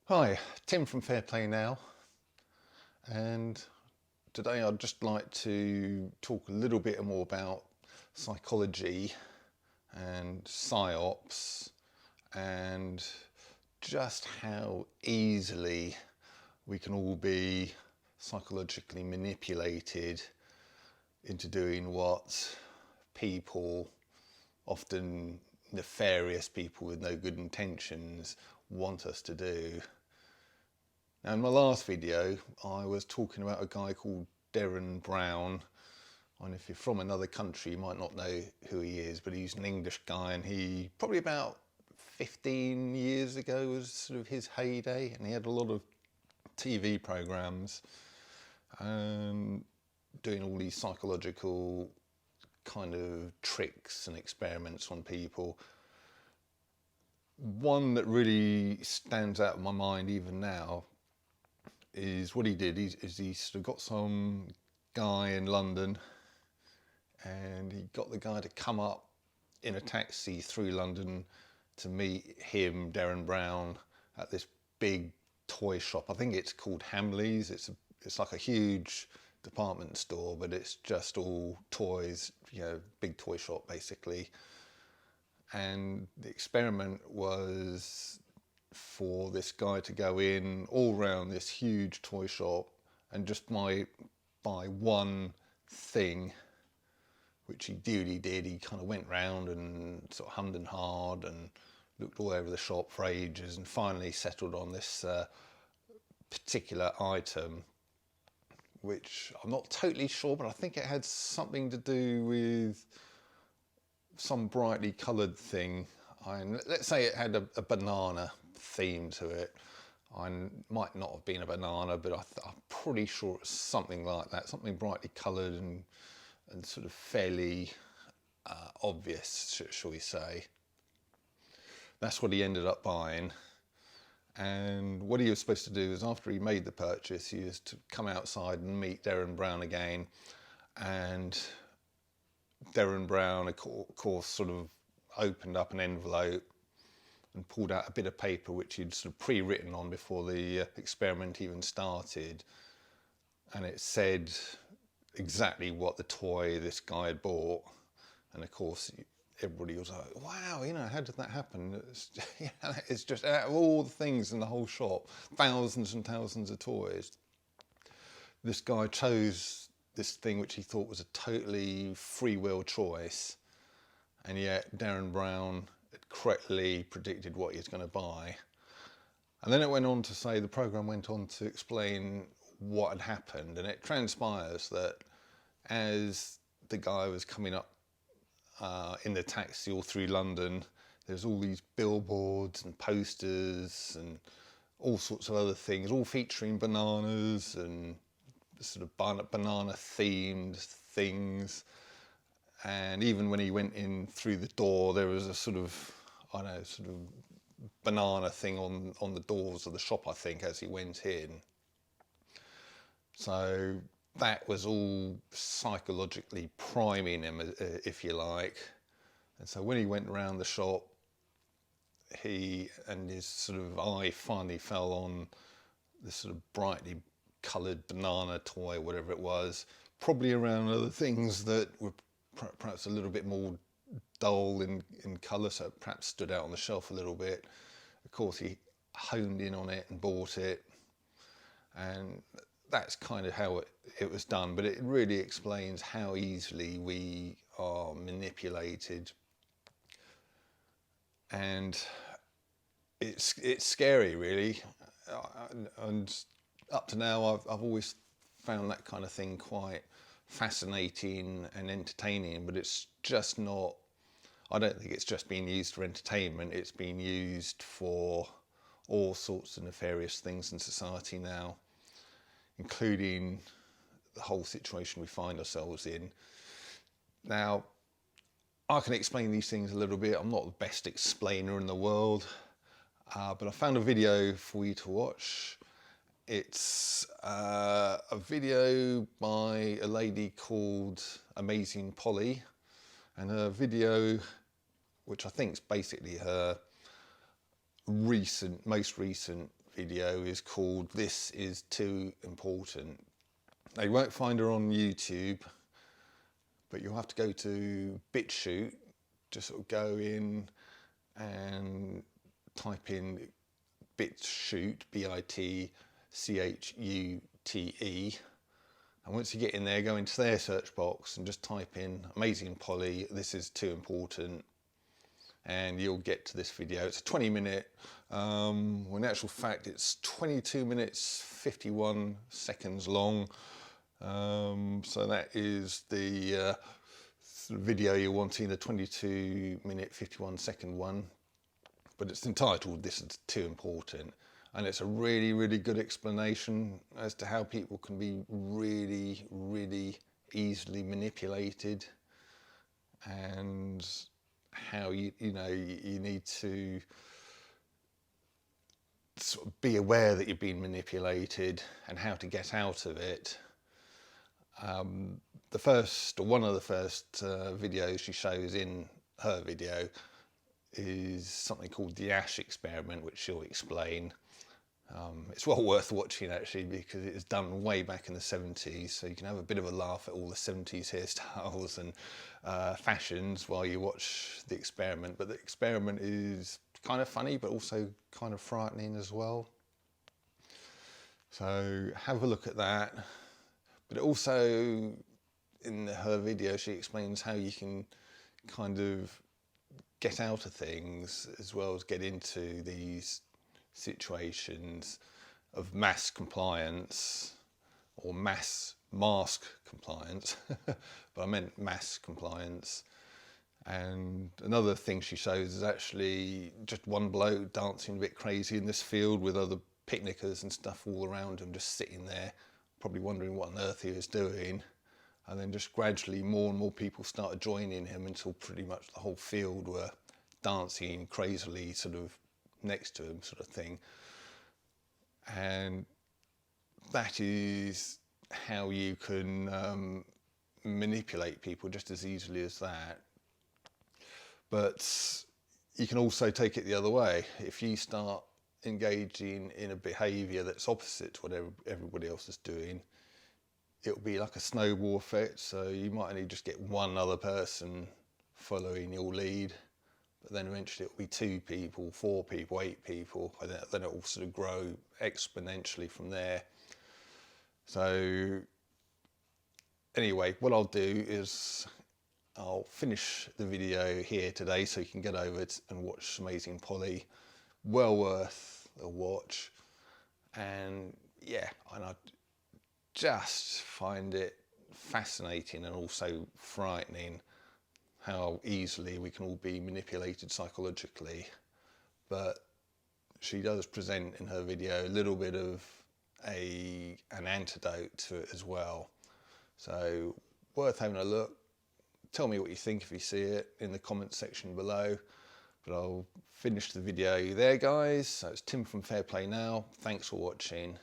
Hi, Tim from Fair Play Now, and today I'd just like to talk a little bit more about psychology and PsyOps and just how easily we can all be psychologically manipulated into doing what people, often nefarious people with no good intentions, want us to do. Now, in my last video, I was talking about a guy called Darren Brown. And if you're from another country, you might not know who he is, but he's an English guy, and he probably about 15 years ago was sort of his heyday, and he had a lot of TV programs doing all these psychological kind of tricks and experiments on people. One that really stands out in my mind even now is what he did is he sort of got some guy in London, and he got the guy to come up in a taxi through London to meet him, Darren Brown, at this big toy shop. I think it's called Hamleys. It's like a huge department store, but it's just all toys, big toy shop basically. And the experiment was for this guy to go in all around this huge toy shop and just buy one thing, which he duly did. He kind of went round and sort of hummed and hawed and looked all over the shop for ages, and finally settled on this particular item, which I'm not totally sure, but I think it had something to do with some brightly coloured thing. Let's say it had a banana theme to it. I might not have been a banana, but I'm pretty sure it's something like that, something brightly coloured and sort of fairly obvious, shall we say. That's what he ended up buying. And what he was supposed to do is, after he made the purchase, he was to come outside and meet Darren Brown again. And Darren Brown, of course, sort of opened up an envelope and pulled out a bit of paper which he'd sort of pre-written on before the experiment even started. And it said exactly what the toy this guy had bought. And of course, everybody was like, wow, how did that happen? It's just, out of all the things in the whole shop, thousands and thousands of toys, this guy chose this thing which he thought was a totally free will choice. And yet Darren Brown had correctly predicted what he was going to buy. And then it went on to say, the program went on to explain what had happened. And it transpires that as the guy was coming up in the taxi all through London, there's all these billboards and posters and all sorts of other things, all featuring bananas and sort of banana themed things. And even when he went in through the door, there was a sort of banana thing on the doors of the shop, I think, as he went in. So that was all psychologically priming him, if you like. And so when he went around the shop, his sort of eye finally fell on this sort of brightly coloured banana toy, whatever it was, probably around other things that were perhaps a little bit more dull in colour, so it perhaps stood out on the shelf a little bit. Of course, he honed in on it and bought it, and that's kind of how it was done. But it really explains how easily we are manipulated, and it's scary, really. And up to now, I've always found that kind of thing quite fascinating and entertaining, but it's just not, I don't think it's just being used for entertainment. It's being used for all sorts of nefarious things in society now, including the whole situation we find ourselves in. Now, I can explain these things a little bit. I'm not the best explainer in the world, but I found a video for you to watch. It's a video by a lady called Amazing Polly, and her video, which I think is basically her most recent video is called "This Is Too Important." Now, you won't find her on YouTube, but you'll have to go to chute, just sort of go in and type in chute, BITCHUTE, and once you get in there, go into their search box and just type in "Amazing Polly, this is too important," and you'll get to this video. It's a 20-minute, when in actual fact it's 22 minutes 51 seconds long. So that is the video you're wanting, the 22-minute 51-second one, but it's entitled "This Is Too Important," and it's a really good explanation as to how people can be really easily manipulated, and how you need to sort of be aware that you're being manipulated and how to get out of it. One of the first videos she shows in her video is something called the Ash experiment, which she'll explain. It's well worth watching actually, because it was done way back in the 70s, so you can have a bit of a laugh at all the 70s hairstyles and fashions while you watch the experiment. But the experiment is kind of funny, but also kind of frightening as well. So have a look at that. But also in her video she explains how you can kind of get out of things, as well as get into these situations of mass compliance, or mask compliance, but I meant mass compliance. And another thing she shows is actually just one bloke dancing a bit crazy in this field with other picnickers and stuff all around him, just sitting there, probably wondering what on earth he was doing. And then just gradually more and more people started joining him, until pretty much the whole field were dancing crazily sort of next to him, sort of thing. And that is how you can manipulate people just as easily as that. But you can also take it the other way. If you start engaging in a behaviour that's opposite to what everybody else is doing, it'll be like a snowball effect. So you might only just get one other person following your lead, but then eventually it'll be 2 people, 4 people, 8 people, and then it will sort of grow exponentially from there. So anyway, what I'll do is I'll finish the video here today, so you can get over it and watch Amazing Polly. Well worth a watch. And yeah, and I just find it fascinating and also frightening how easily we can all be manipulated psychologically. But she does present in her video a little bit of an antidote to it as well. So worth having a look. Tell me what you think if you see it in the comments section below. But I'll finish the video there, guys. So it's Tim from Fair Play Now. Thanks for watching.